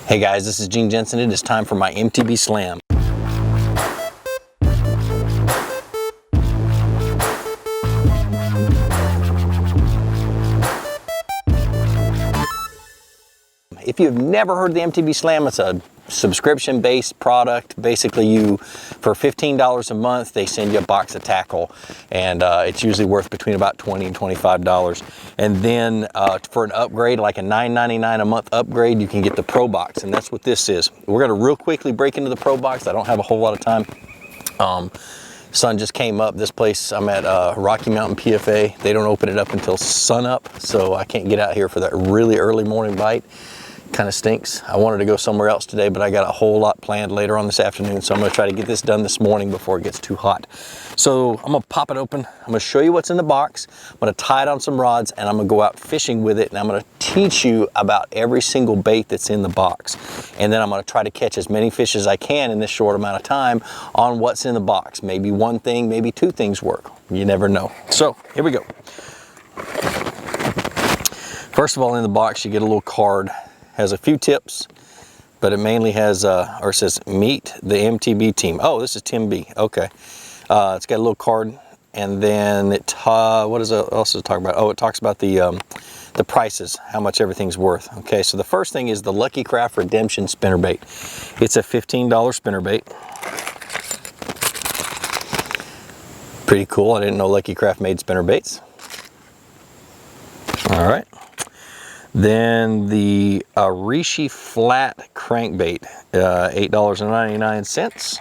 Hey guys, this is Gene Jensen. It is time for my MTB Slam. If you've never heard of the MTB Slam, it's a subscription-based product. Basically, for $15 a month, they send you a box of tackle, and it's usually worth between about $20 and $25. And then for an upgrade, like a $9.99 a month upgrade, you can get the Pro Box, and that's what this is. We're going to real quickly break into the Pro Box. I don't have a whole lot of time. Sun just came up. This place, I'm at Rocky Mountain PFA. They don't open it up until sun up, so I can't get out here for that really early morning bite. Kind of stinks. I wanted to go somewhere else today, but I got a whole lot planned later on this afternoon, so I'm going to try to get this done this morning before it gets too hot. So I'm going to pop it open. I'm going to show you what's in the box. I'm going to tie it on some rods, and I'm going to go out fishing with it, and I'm going to teach you about every single bait that's in the box. And then I'm going to try to catch as many fish as I can in this short amount of time on what's in the box. Maybe one thing, maybe two things work. You never know. So here we go. First of all, in the box, you get a little card. Has a few tips, but it mainly has, or it says, meet the MTB team. Oh, this is Tim B. Okay. It's got a little card, and then it, what does it also talk about? Oh, it talks about the prices, how much everything's worth. Okay, so the first thing is the Lucky Craft Redemption Spinnerbait. It's a $15 spinnerbait. Pretty cool. I didn't know Lucky Craft made spinnerbaits. All right. Then the Rishi Flat Crankbait, $8.99.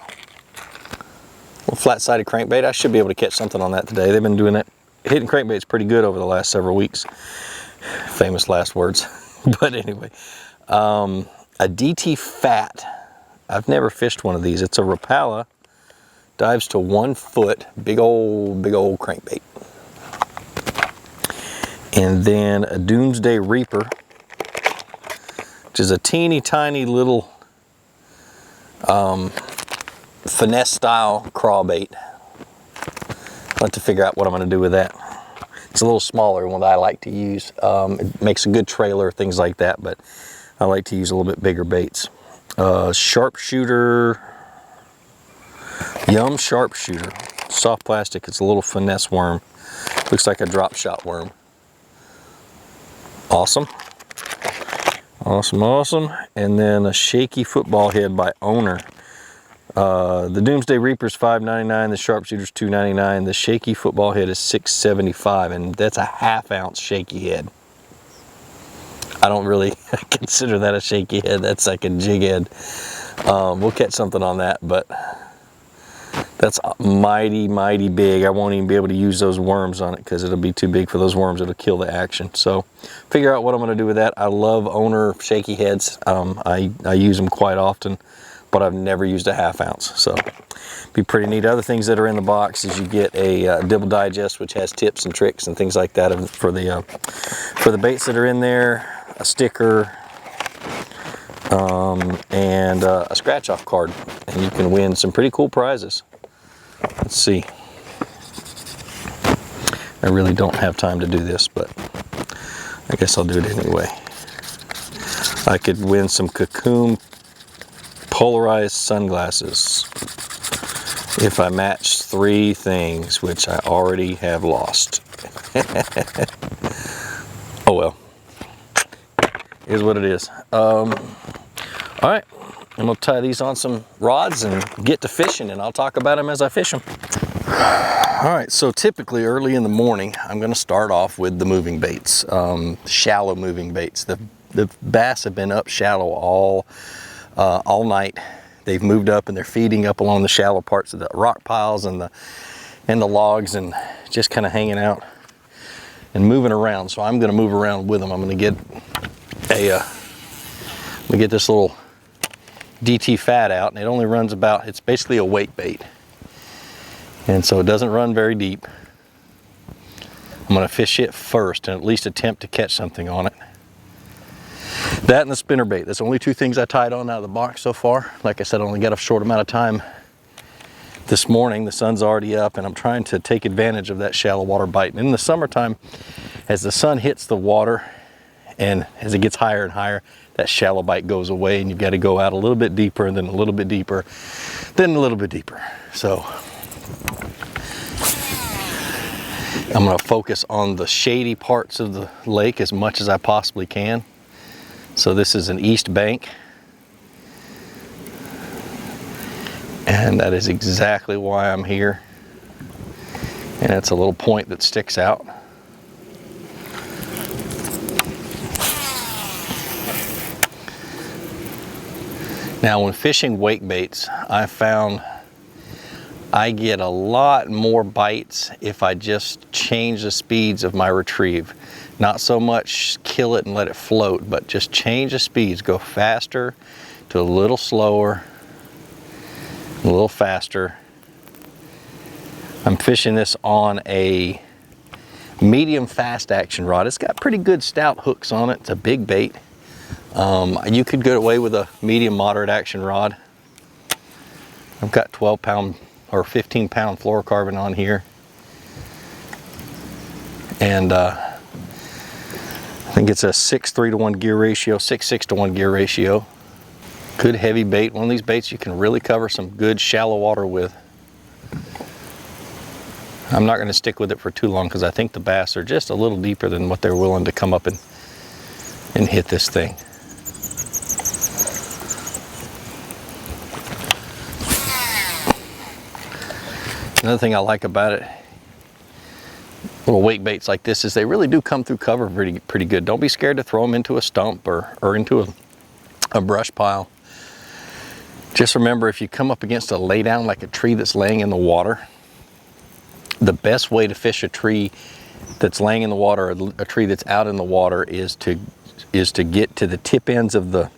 Well, flat-sided crankbait. I should be able to catch something on that today. They've been doing that, hitting crankbaits pretty good over the last several weeks. Famous last words. But anyway, a DT Fat. I've never fished one of these. It's a Rapala, dives to 1 foot, big old crankbait. And then a Doomsday Reaper, which is a teeny tiny little finesse style crawbait. I'll have to figure out what I'm going to do with that. It's a little smaller one that I like to use. It makes a good trailer, things like that, but I like to use a little bit bigger baits. Sharpshooter, Yum Sharpshooter, soft plastic. It's a little finesse worm. Looks like a drop shot worm. Awesome. Awesome, awesome. And then a shaky football head by Owner. The Doomsday Reaper's $5.99, the Sharpshooter's $2.99, the shaky football head is $6.75, and that's a ½ ounce shaky head. I don't really consider that a shaky head. That's like a jig head. We'll catch something on that, but that's mighty, mighty big. I won't even be able to use those worms on it because it'll be too big for those worms. It'll kill the action. So figure out what I'm going to do with that. I love Owner shaky heads. I use them quite often, but I've never used a ½ ounce. So be pretty neat. Other things that are in the box is you get a Dibble Digest, which has tips and tricks and things like that for the baits that are in there, a sticker, and a scratch off card, and you can win some pretty cool prizes. Let's see. I really don't have time to do this, but I guess I'll do it anyway. I could win some Cocoon polarized sunglasses if I match 3 things, which I already have lost. Oh well. Is what it is. All right. I'm going to tie these on some rods and get to fishing, and I'll talk about them as I fish them. All right, so typically early in the morning, I'm going to start off with the moving baits, shallow moving baits. The bass have been up shallow all night. They've moved up and they're feeding up along the shallow parts of the rock piles and the logs, and just kind of hanging out and moving around. So I'm going to move around with them. I'm going to get this little DT Fat out, and it only runs about, it's basically a weight bait, and so it doesn't run very deep. I'm going to fish it first and at least attempt to catch something on it. That and the spinnerbait. That's the only 2 things I tied on out of the box so far. Like I said, I only got a short amount of time this morning. The sun's already up, and I'm trying to take advantage of that shallow water bite. And in the summertime, as the sun hits the water and as it gets higher and higher, that shallow bite goes away and you've got to go out a little bit deeper and then a little bit deeper, then a little bit deeper. So I'm going to focus on the shady parts of the lake as much as I possibly can. So this is an east bank, and that is exactly why I'm here. And it's a little point that sticks out. Now when fishing wake baits, I found I get a lot more bites if I just change the speeds of my retrieve. Not so much kill it and let it float, but just change the speeds. Go faster to a little slower, a little faster. I'm fishing this on a medium fast action rod. It's got pretty good stout hooks on it. It's a big bait. You could get away with a medium moderate action rod. I've got 12-pound or 15-pound fluorocarbon on here, and I think it's a 6.3 to 1 gear ratio, 6.6 to 1 gear ratio. Good heavy bait. One of these baits you can really cover some good shallow water with. I'm not going to stick with it for too long because I think the bass are just a little deeper than what they're willing to come up and hit this thing. Another thing I like about it, little wake baits like this, is they really do come through cover pretty good. Don't be scared to throw them into a stump or into a brush pile. Just remember, if you come up against a laydown like a tree that's laying in the water, the best way to fish a tree that's laying in the water, or a tree that's out in the water, is to get to the tip ends of the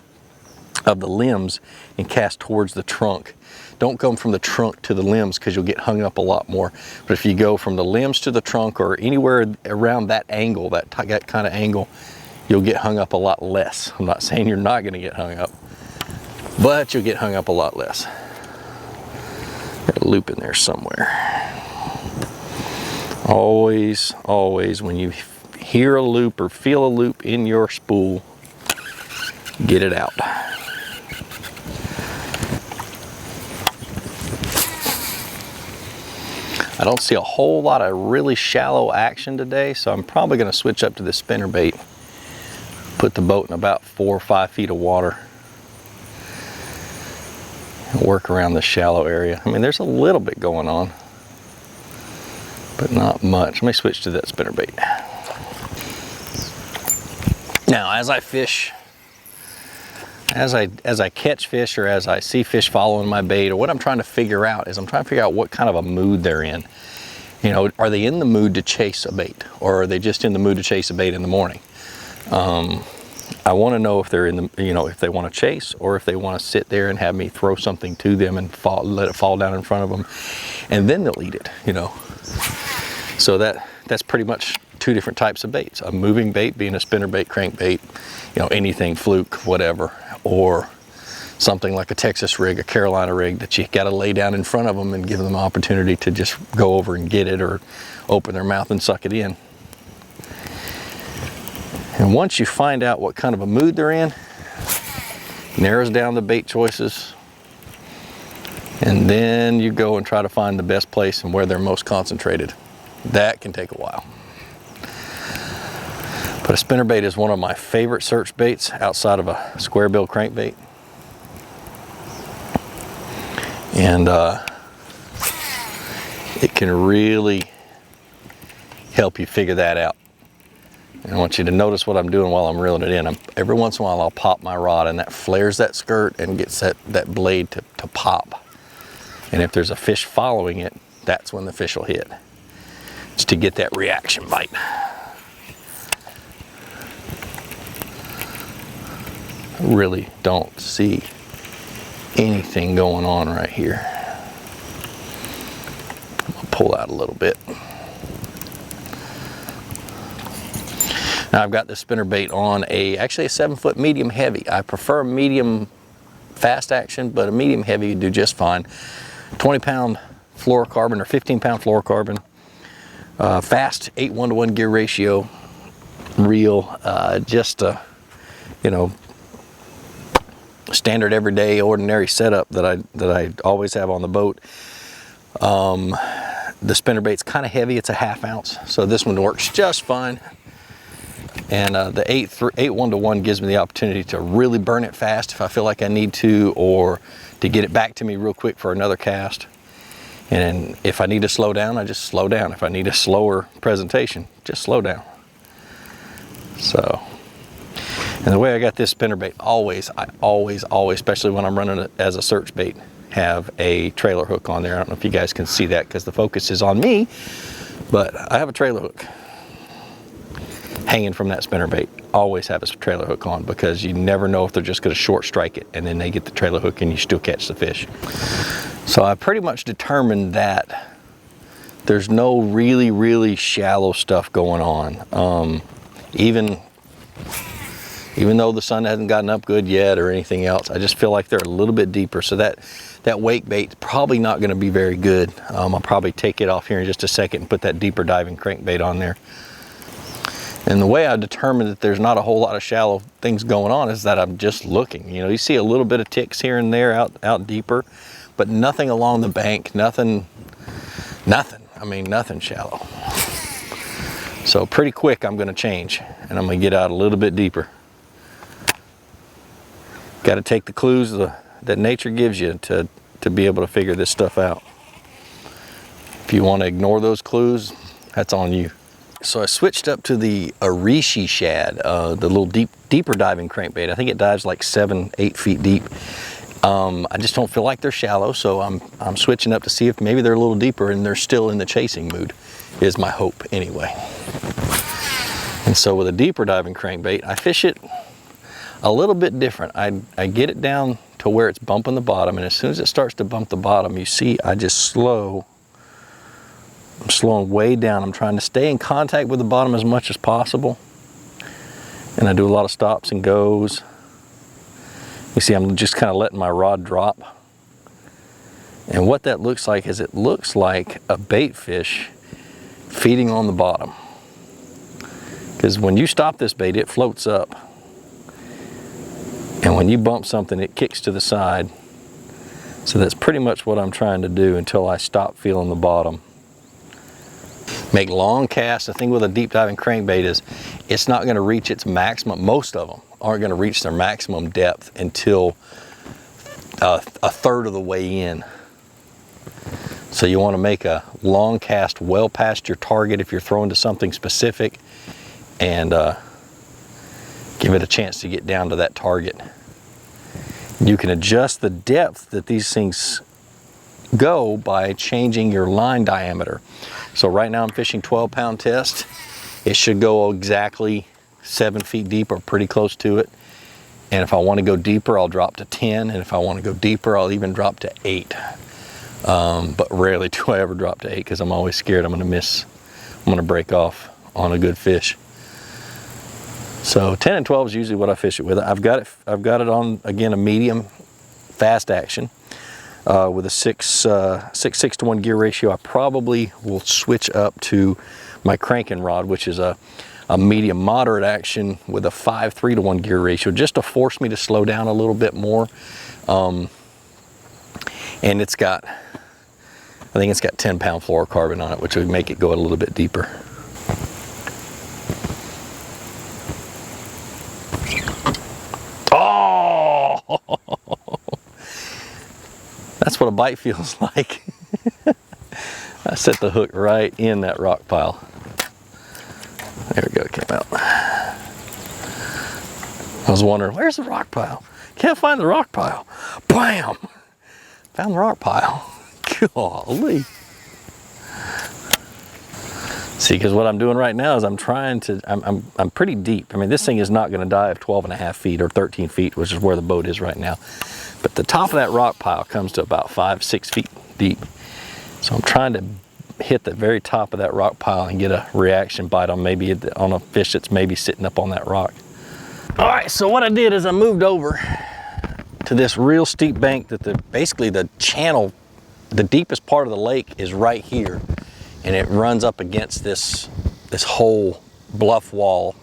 limbs and cast towards the trunk. Don't come from the trunk to the limbs because you'll get hung up a lot more. But if you go from the limbs to the trunk or anywhere around that angle, that kind of angle, you'll get hung up a lot less. I'm not saying you're not going to get hung up, but you'll get hung up a lot less. Got a loop in there somewhere. Always, always, when you hear a loop or feel a loop in your spool, get it out. I don't see a whole lot of really shallow action today, so I'm probably going to switch up to the spinnerbait. Put the boat in about 4 or 5 feet of water. Work around the shallow area. I mean, there's a little bit going on, but not much. Let me switch to that spinnerbait. Now, as I fish, as I catch fish, or as I see fish following my bait, or what I'm trying to figure out is I'm trying to figure out what kind of a mood they're in. You know, are they in the mood to chase a bait, or are they just in the mood to chase a bait in the morning? I want to know if they're in the, you know, if they want to chase, or if they want to sit there and have me throw something to them and let it fall down in front of them, and then they'll eat it, you know. So that's pretty much 2 different types of baits. A moving bait being a spinnerbait, crankbait, you know, anything, fluke, whatever, or something like a Texas rig, a Carolina rig, that you got to lay down in front of them and give them the opportunity to just go over and get it, or open their mouth and suck it in. And once you find out what kind of a mood they're in, narrows down the bait choices, and then you go and try to find the best place and where they're most concentrated. That can take a while. But a spinnerbait is one of my favorite search baits outside of a square bill crankbait. And it can really help you figure that out. And I want you to notice what I'm doing while I'm reeling it in. Every once in a while I'll pop my rod, and that flares that skirt and gets that blade to pop. And if there's a fish following it, that's when the fish will hit. It's to get that reaction bite. I really don't see anything going on right here. I'll pull out a little bit. Now I've got the spinnerbait on actually a 7-foot medium heavy. I prefer medium fast action, but a medium heavy would do just fine. 20-pound fluorocarbon or 15-pound fluorocarbon. Fast 8:1 to 1 gear ratio reel, just you know, standard everyday ordinary setup that I always have on the boat. The spinnerbait's kind of heavy. It's a 1/2 ounce, so this one works just fine. And the 8-1-1 gives me the opportunity to really burn it fast if I feel like I need to, or to get it back to me real quick for another cast. And if I need to slow down, I just slow down. If I need a slower presentation, just slow down. So, and the way I got this spinnerbait, I always, especially when I'm running it as a search bait, have a trailer hook on there. I don't know if you guys can see that because the focus is on me, but I have a trailer hook hanging from that spinnerbait. Always have a trailer hook on, because you never know if they're just going to short strike it and then they get the trailer hook and you still catch the fish. So I pretty much determined that there's no really shallow stuff going on. Even though the sun hasn't gotten up good yet or anything else, I just feel like they're a little bit deeper. So that wake bait's probably not going to be very good. I'll probably take it off here in just a second and put that deeper diving crankbait on there. And the way I determined that there's not a whole lot of shallow things going on is that I'm just looking. You know, you see a little bit of ticks here and there out deeper, but nothing along the bank, nothing, I mean, nothing shallow. So pretty quick I'm going to change, and I'm going to get out a little bit deeper. Got to take the clues that nature gives you to be able to figure this stuff out. If you want to ignore those clues, that's on you. So I switched up to the Arishi shad, the little deeper diving crankbait. I think it dives like 7-8 feet deep. I just don't feel like they're shallow, so I'm switching up to see if maybe they're a little deeper and they're still in the chasing mood, is my hope anyway. And so with a deeper diving crankbait, I fish it a little bit different. I get it down to where it's bumping the bottom, and as soon as it starts to bump the bottom, you see I just I'm slowing way down. I'm trying to stay in contact with the bottom as much as possible. And I do a lot of stops and goes. You see, I'm just kind of letting my rod drop. And what that looks like is, it looks like a bait fish feeding on the bottom. Because when you stop this bait, it floats up. And when you bump something, it kicks to the side. So that's pretty much what I'm trying to do until I stop feeling the bottom. Make long casts. The thing with a deep diving crankbait is it's not going to reach its maximum. Most of them aren't going to reach their maximum depth until a third of the way in. So you want to make a long cast well past your target if you're throwing to something specific, and give it a chance to get down to that target. You can adjust the depth that these things go by changing your line diameter. So right now I'm fishing 12-pound test. It should go exactly 7 feet deep or pretty close to it. And if I want to go deeper, I'll drop to 10. And if I want to go deeper, I'll even drop to 8. But rarely do I ever drop to 8, because I'm always scared I'm going to miss. I'm going to break off on a good fish. So 10 and 12 is usually what I fish it with. I've got it on, again, a medium fast action. With a 6 to 1 gear ratio. I probably will switch up to my cranking rod, which is a medium moderate action with a 5-3 to 1 gear ratio, just to force me to slow down a little bit more. And it's got, I think it's got 10-pound fluorocarbon on it, which would make it go a little bit deeper. Oh! That's what a bite feels like. I set the hook right in that rock pile. There we go, it came out. I was wondering, where's the rock pile? Can't find the rock pile. Bam! Found the rock pile. Golly. See, because what I'm doing right now is I'm pretty deep. I mean, this thing is not going to dive 12.5 feet or 13 feet, which is where the boat is right now. But the top of that rock pile comes to about 5-6 feet deep. So I'm trying to hit the very top of that rock pile and get a reaction bite on maybe on a fish that's maybe sitting up on that rock. All right, so what I did is I moved over to this real steep bank that basically the channel, the deepest part of the lake is right here. And it runs up against this whole bluff wall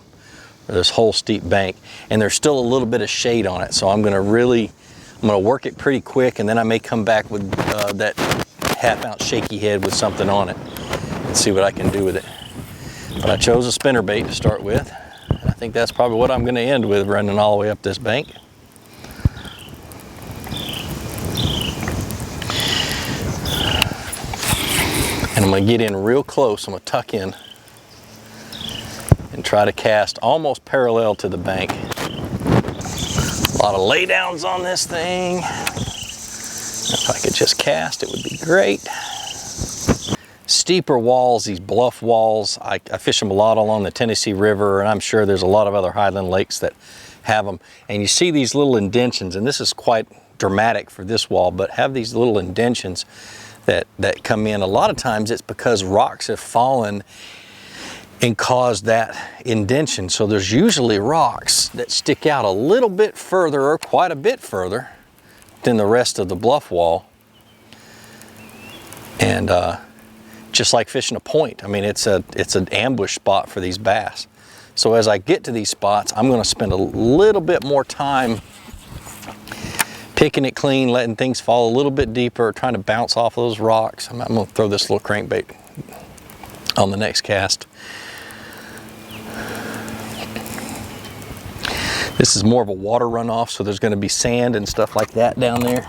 this whole steep bank, and there's still a little bit of shade on it. So I'm gonna work it pretty quick, and then I may come back with that half-ounce shaky head with something on it and see what I can do with it. But I chose a spinnerbait to start with. I think that's probably what I'm gonna end with, running all the way up this bank. And I'm gonna get in real close. I'm gonna tuck in and try to cast almost parallel to the bank. A lot of laydowns on this thing. If I could just cast, it would be great. Steeper walls, these bluff walls, I fish them a lot along the Tennessee River, and I'm sure there's a lot of other highland lakes that have them. And you see these little indentions, and this is quite dramatic for this wall, but have these little indentions that come in. A lot of times it's because rocks have fallen and caused that indention. So there's usually rocks that stick out a little bit further or quite a bit further than the rest of the bluff wall. And just like fishing a point, I mean, it's an ambush spot for these bass. So as I get to these spots, I'm gonna spend a little bit more time picking it clean, letting things fall a little bit deeper, trying to bounce off those rocks. I'm gonna throw this little crankbait on the next cast. This is more of a water runoff, so there's gonna be sand and stuff like that down there.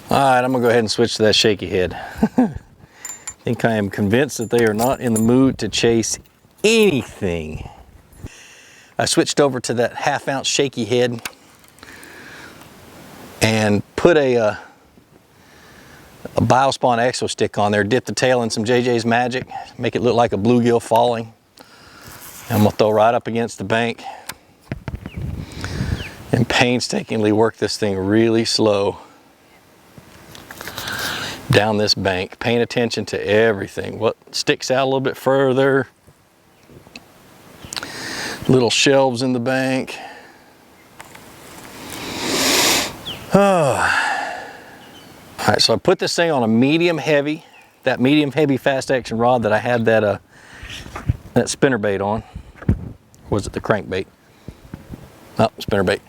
All right, I'm gonna go ahead and switch to that shaky head. I think I am convinced that they are not in the mood to chase anything. I switched over to that half-ounce shaky head and put a Biospawn Exo stick on there, dip the tail in some JJ's Magic, make it look like a bluegill falling. And I'm gonna throw right up against the bank and painstakingly work this thing really slow down this bank, paying attention to everything. What sticks out a little bit further, little shelves in the bank. All right, so I put this thing on a medium heavy, that medium heavy fast action rod that I had that spinnerbait on. Or was it the crankbait? No, spinnerbait.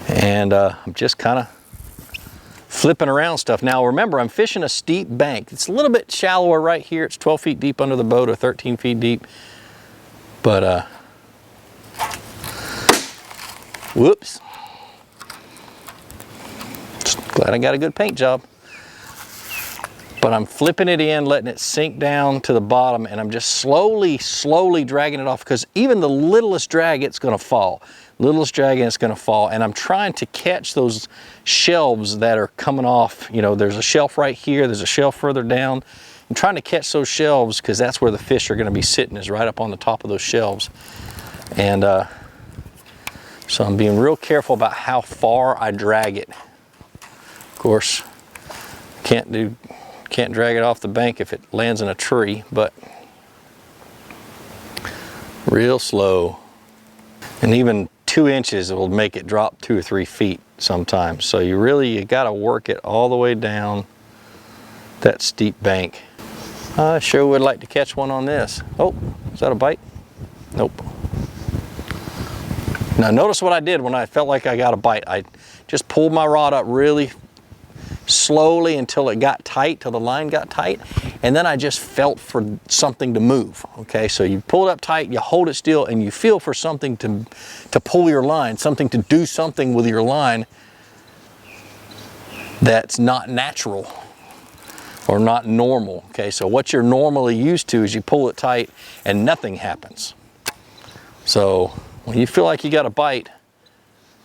And I'm just kind of flipping around stuff. Now remember, I'm fishing a steep bank. It's a little bit shallower right here. It's 12 feet deep under the boat, or 13 feet deep. But, whoops. Just glad I got a good paint job. But I'm flipping it in, letting it sink down to the bottom, and I'm just slowly dragging it off, because even the littlest drag, it's gonna fall. Littlest drag and it's gonna fall. And I'm trying to catch those shelves that are coming off. You know, there's a shelf right here, there's a shelf further down. I'm trying to catch those shelves, because that's where the fish are gonna be sitting, is right up on the top of those shelves. And so I'm being real careful about how far I drag it. Of course, can't drag it off the bank if it lands in a tree, but real slow. And even 2 inches will make it drop 2 or 3 feet sometimes. So you gotta work it all the way down that steep bank. I sure would like to catch one on this. Oh, is that a bite? Nope. Now notice what I did when I felt like I got a bite. I just pulled my rod up really slowly until it got tight, till the line got tight, and then I just felt for something to move. Okay, so you pull it up tight, you hold it still, and you feel for something to pull your line, something to do something with your line that's not natural or not normal. Okay, so what you're normally used to is you pull it tight and nothing happens. So when you feel like you got a bite,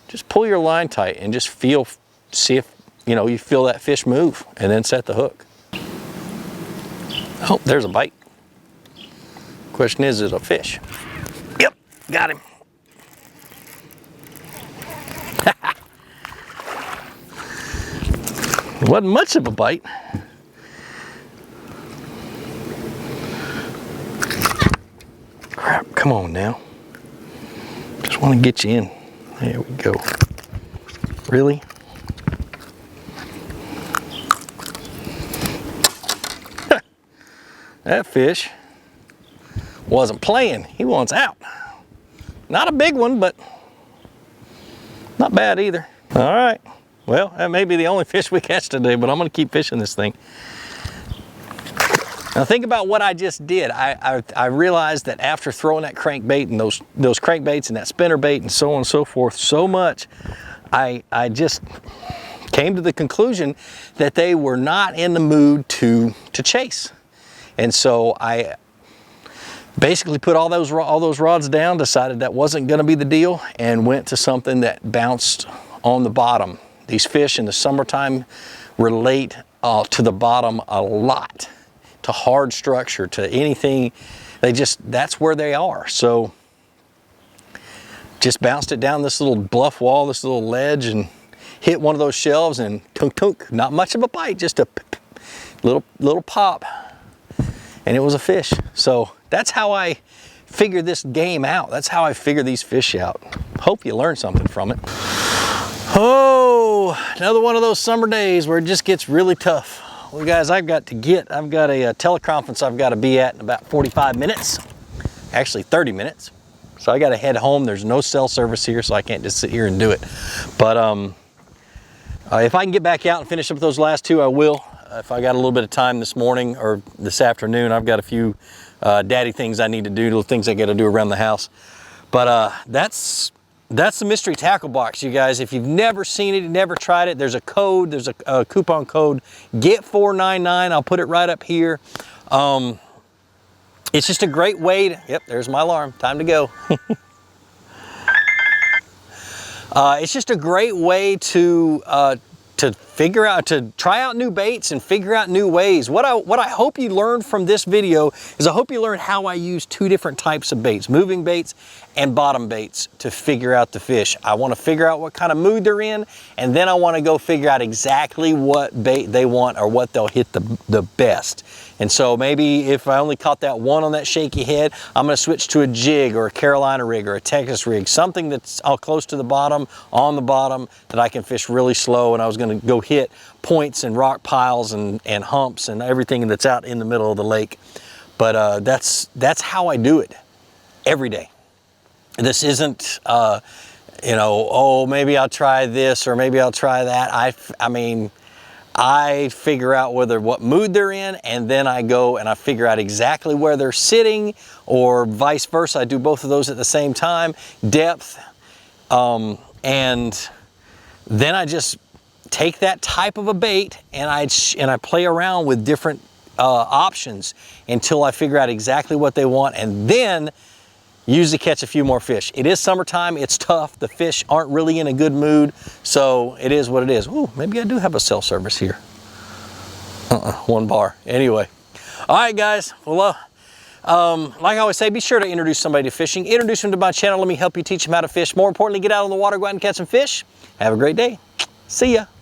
just pull your line tight and just see if you feel that fish move, and then set the hook. Oh, there's a bite. Question is it a fish? Yep, got him. It wasn't much of a bite. Crap, come on now. Just want to get you in. There we go. Really? That fish wasn't playing. He wants out. Not a big one, but not bad either. All right. Well, that may be the only fish we catch today, but I'm gonna keep fishing this thing. Now think about what I just did. I realized that after throwing that crankbait and those crankbaits and that spinnerbait and so on and so forth so much, I just came to the conclusion that they were not in the mood to chase. And so I basically put all those rods down, decided that wasn't gonna be the deal, and went to something that bounced on the bottom. These fish in the summertime relate to the bottom a lot, to hard structure, to anything. That's where they are. So just bounced it down this little bluff wall, this little ledge, and hit one of those shelves, and tunk tunk, not much of a bite, just a little pop, and it was a fish. So that's how I figure this game out. That's how I figure these fish out. Hope you learned something from it. Oh, another one of those summer days where it just gets really tough. Well, guys, I've got a teleconference I've got to be at in about 45 minutes, actually 30 minutes. So I got to head home. There's no cell service here, so I can't just sit here and do it. But if I can get back out and finish up those last two, I will. If I got a little bit of time this morning or this afternoon, I've got a few daddy things I need to do, little things I got to do around the house. But that's the mystery tackle box, you guys. If you've never seen it, never tried it, there's a code, there's a coupon code, GET499. I'll put it right up here. It's just a great way to, yep, there's my alarm, time to go. It's just a great way to figure out, to try out new baits and figure out new ways. What I hope you learned from this video is I hope you learned how I use two different types of baits, moving baits and bottom baits, to figure out the fish. I want to figure out what kind of mood they're in, and then I want to go figure out exactly what bait they want or what they'll hit the best. And so maybe if I only caught that one on that shaky head, I'm going to switch to a jig or a Carolina rig or a Texas rig, something that's all close to the bottom, on the bottom, that I can fish really slow, and I was going to go hit points and rock piles and humps and everything that's out in the middle of the lake. But that's how I do it every day. This isn't, you know, oh, maybe I'll try this or maybe I'll try that. I mean, I figure out what mood they're in, and then I go and I figure out exactly where they're sitting, or vice versa. I do both of those at the same time, depth, and then I just take that type of a bait and I play around with different options until I figure out exactly what they want, and then usually catch a few more fish. It is summertime, it's tough, the fish aren't really in a good mood, so it is what it is. Ooh, maybe I do have a cell service here. One bar. Anyway. All right, guys. Well, like I always say, be sure to introduce somebody to fishing. Introduce them to my channel. Let me help you teach them how to fish. More importantly, get out on the water, go out and catch some fish. Have a great day. See ya.